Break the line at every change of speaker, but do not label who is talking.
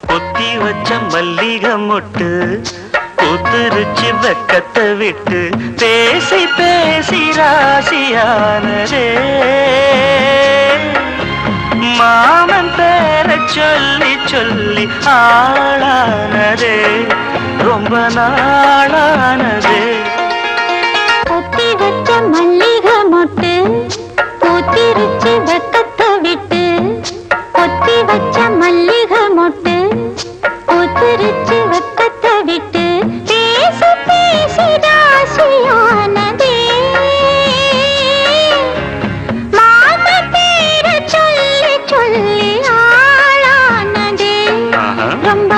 கொத்தி வச்ச மல்லிகை மொட்டு பூத்துருச்சு வெக்கத்தை விட்டு பேசி பேசி ராசியானதே மாமன் பேர சொல்லி சொல்லி ஆளானதே ரொம்ப நாளானதே
கொத்தி வச்ச மல்லிகை மொட்டு பூத்திருச்சு வெக்கத்தை விட்டு கொத்தி வச்ச மல்லிகை மொட்டு பூத்திருச்சு வெக்கத்தை விட்டு பேசி பேசி ராசியானதே மாம பேர சொல்லி சொல்லி ஆளானதே ரொம்ப